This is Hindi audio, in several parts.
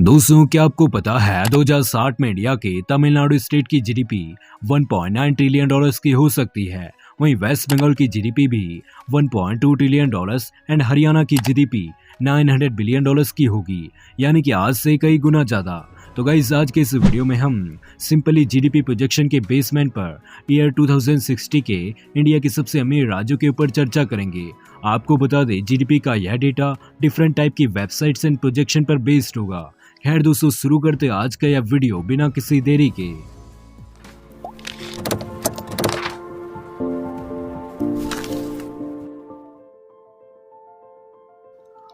दोस्तों, क्या आपको पता है 2060 में इंडिया के तमिलनाडु स्टेट की जीडीपी 1.9 ट्रिलियन डॉलर्स की हो सकती है। वहीं वेस्ट बंगाल की जीडीपी भी 1.2 ट्रिलियन डॉलर्स एंड हरियाणा की जीडीपी 900 बिलियन डॉलर्स की होगी, यानी कि आज से कई गुना ज़्यादा। तो गाइस, आज के इस वीडियो में हम सिंपली जीडीपी प्रोजेक्शन के बेसमेंट पर ईयर 2060 के इंडिया के सबसे अमीर राज्यों के ऊपर चर्चा करेंगे। आपको बता दें, जीडीपी का यह डेटा डिफरेंट टाइप की वेबसाइट्स एंड प्रोजेक्शन पर बेस्ड होगा। खैर दोस्तों, शुरू करते हैं आज का यह वीडियो बिना किसी देरी के।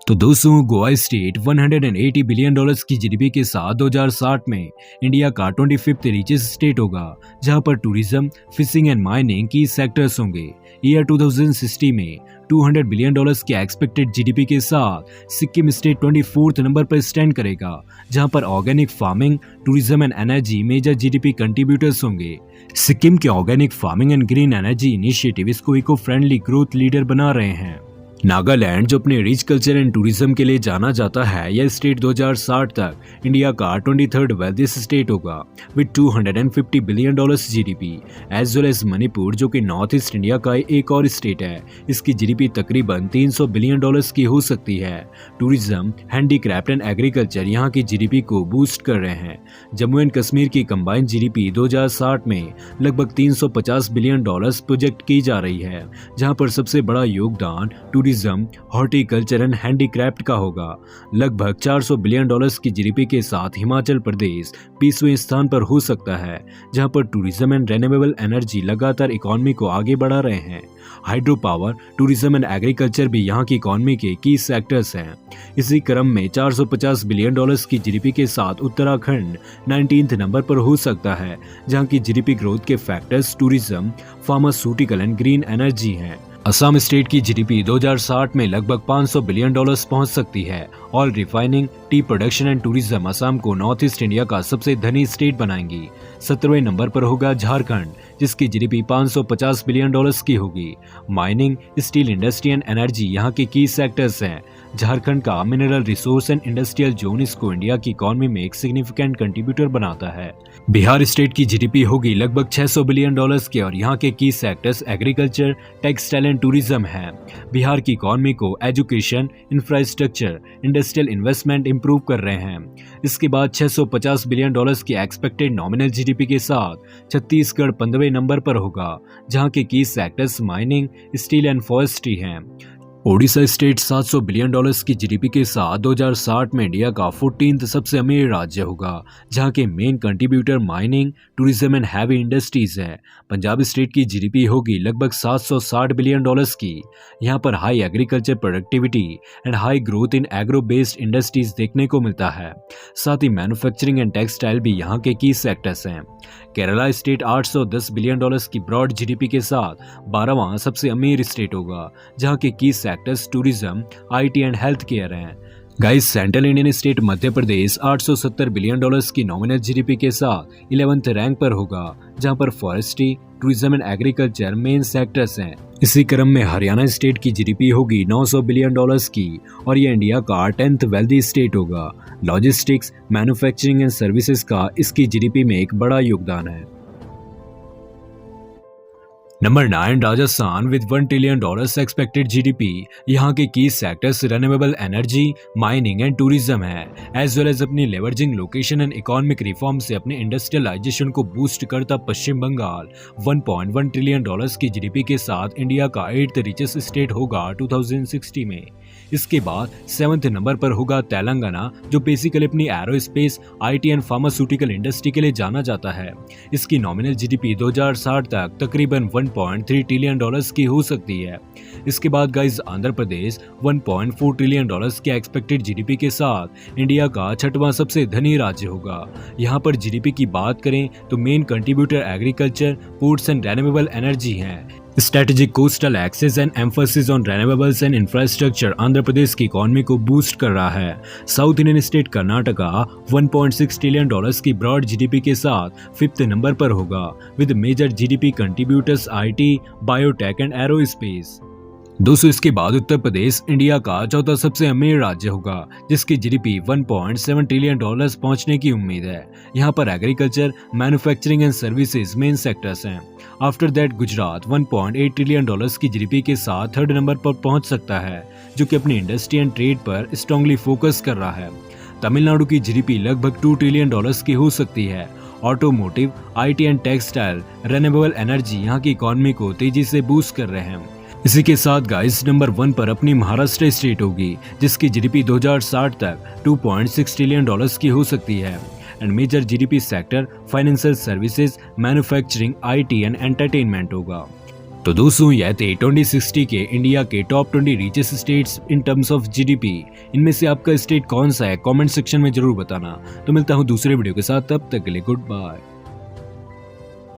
तो दोस्तों, गोवा स्टेट 180 बिलियन डॉलर्स की जीडीपी के साथ 2060 में इंडिया का 25th रिचेस्ट स्टेट होगा, जहां पर टूरिज्म, फिशिंग एंड माइनिंग की सेक्टर्स होंगे। ईयर 2060 में 200 बिलियन डॉलर्स के एक्सपेक्टेड जीडीपी के साथ सिक्किम स्टेट 24th नंबर पर स्टैंड करेगा, जहां पर organic farming, tourism and energy major GDP contributors होंगे। सिक्किम के organic farming and green energy initiative इसको इको फ्रेंडली ग्रोथ लीडर बना रहे हैं। नागालैंड, जो अपने रिच कल्चर एंड टूरिज्म के लिए जाना जाता है, यह स्टेट 2060 तक इंडिया का 23rd वेल्थीस्ट स्टेट होगा with 250 billion dollars GDP. As well as Manipur, जो कि नॉर्थ ईस्ट इंडिया का एक और स्टेट है, इसकी जीडीपी तकरीबन 300 बिलियन डॉलर्स की हो सकती है। टूरिज्म, हैंडीक्राफ्ट एंड एग्रीकल्चर यहाँ की जीडीपी को बूस्ट कर रहे हैं। जम्मू एंड कश्मीर की कंबाइंड जीडीपी 2060 में लगभग 350 बिलियन डॉलर्स प्रोजेक्ट की जा रही है, जहाँ पर सबसे बड़ा योगदान टूरिज्म, हॉर्टिकल्चर एंड हैंडीक्राफ्ट का होगा। लगभग 400 बिलियन डॉलर्स की जीडीपी के साथ हिमाचल प्रदेश 20वें स्थान पर हो सकता है, जहां पर टूरिज्म एंड रिन्यूएबल एनर्जी लगातार इकोनॉमी को आगे बढ़ा रहे हैं। Hydro power, tourism and agriculture भी यहां की इकोनॉमी के की सेक्टर्स हैं। इसी क्रम में 450 बिलियन डॉलर्स की जीडीपी के साथ उत्तराखंड 19th नंबर पर हो सकता है, जहां की जीडीपी ग्रोथ के factors tourism, pharmaceutical and green energy हैं। असम स्टेट की जीडीपी 2060 में लगभग 500 बिलियन डॉलर्स पहुंच सकती है। Oil refining, T production and tourism Assam को नॉर्थ ईस्ट इंडिया का सबसे धनी स्टेट बनाएंगी। 17वें नंबर पर होगा झारखंड, जिसकी जीडीपी 550 बिलियन डॉलर्स की होगी। Mining, steel industry and energy यहाँ के की सेक्टर्स हैं। झारखंड का mineral resource and industrial zone इसको इंडिया की इकोनॉमी में एक सिग्निफिकेंट कंट्रीब्यूटर बनाता है। बिहार स्टेट की जीडीपी होगी लगभग 600 बिलियन डॉलर्स की और यहाँ के की sectors agriculture, textile and tourism है। बिहार की इकोनॉमी को education, infrastructure, industrial investment improve कर रहे हैं। इसके बाद 650 बिलियन डॉलर्स की एक्सपेक्टेड नॉमिनल जीडीपी के साथ छत्तीसगढ़ 15वें नंबर पर होगा, जहाँ के की sectors mining, steel and forestry हैं। ओडिशा स्टेट 700 बिलियन डॉलर्स की जीडीपी के साथ 2060 में इंडिया का 14th सबसे अमीर राज्य होगा, जहां के main contributor mining, tourism and heavy industries है। पंजाब स्टेट की जीडीपी होगी लगभग 760 बिलियन डॉलर्स की। यहां पर high agriculture productivity and high growth in agro based industries देखने को मिलता है। साथ ही मैन्युफैक्चरिंग एंड टेक्सटाइल भी यहाँ के की सेक्टर्स हैं। केरला स्टेट 810 बिलियन डॉलर्स की ब्रॉड जीडीपी के साथ 12वां सबसे अमीर स्टेट होगा, जहां के की sectors tourism, IT and health care हैं। Guys, central Indian state Madhya Pradesh 870 billion dollars की नॉमिनल जीडीपी के साथ 11th रैंक पर होगा, जहां पर forestry, tourism and agriculture main sectors हैं। इसी क्रम में हरियाणा स्टेट की जीडीपी होगी 900 बिलियन डॉलर्स की और यह इंडिया का 10th वेल्दी स्टेट होगा। लॉजिस्टिक्स, मैन्युफैक्चरिंग एंड सर्विसेज का इसकी जीडीपी में एक बड़ा योगदान है। Number 9, Rajasthan with 1 trillion dollars expected GDP. यहाँ के की sectors renewable energy, mining and tourism है। एज वेल एज अपनी leveraging location and economic reform से अपने इंडस्ट्रियलाइजेशन को बूस्ट करता पश्चिम बंगाल 1.1 ट्रिलियन डॉलर्स की जीडीपी के साथ इंडिया का 8th रिचेस्ट स्टेट होगा 2060 में। इसके बाद 7th नंबर पर होगा तेलंगाना, जो बेसिकली अपनी aerospace, IT and pharmaceutical industry के लिए जाना जाता है। इसकी नॉमिनल जीडीपी 2060 तक तकरीबन 1.3 ट्रिलियन डॉलर्स की हो सकती है। इसके बाद guys, Andhra Pradesh 1.4 trillion dollars के एक्सपेक्टेड जीडीपी के साथ इंडिया का 6वां सबसे धनी राज्य होगा। यहाँ पर जीडीपी की बात करें तो main contributor agriculture, ports and renewable energy हैं। Strategic coastal access and emphasis on renewables and infrastructure Andhra Pradesh की इकोनॉमी को बूस्ट कर रहा है। South Indian state Karnataka 1.6 trillion dollars की ब्रॉड जीडीपी के साथ 5th नंबर पर होगा with major GDP contributors IT, biotech and aerospace. दोस्तों इसके बाद उत्तर प्रदेश इंडिया का चौथा सबसे अमीर राज्य होगा, जिसकी जीडीपी 1.7 ट्रिलियन डॉलर्स पहुंचने की उम्मीद है। यहां पर agriculture, manufacturing and services main sectors हैं। After that Gujarat 1.8 trillion dollars की जीडीपी के साथ थर्ड नंबर पर पहुंच सकता है, जो कि अपनी इंडस्ट्री एंड ट्रेड पर स्ट्रांगली फोकस कर रहा है। तमिलनाडु की जीडीपी लगभग 2 ट्रिलियन डॉलर्स की हो सकती है। Automotive, IT and textile, renewable energy यहाँ की इकोनॉमी को तेजी से बूस्ट कर रहे हैं। इसी के साथ गाइस नंबर 1 पर अपनी महाराष्ट्र स्टेट होगी, जिसकी जीडीपी 2060 तक 2.6 ट्रिलियन डॉलर्स की हो सकती है। And major GDP sector financial services, manufacturing, IT and entertainment होगा। तो दोस्तों यह थे 2060 के इंडिया के top 20 richest states in terms of GDP. इनमें से आपका स्टेट कौन सा है, कमेंट सेक्शन में जरूर बताना। तो मिलता हूँ दूसरे वीडियो के साथ, तब तक के लिए गुड बाय।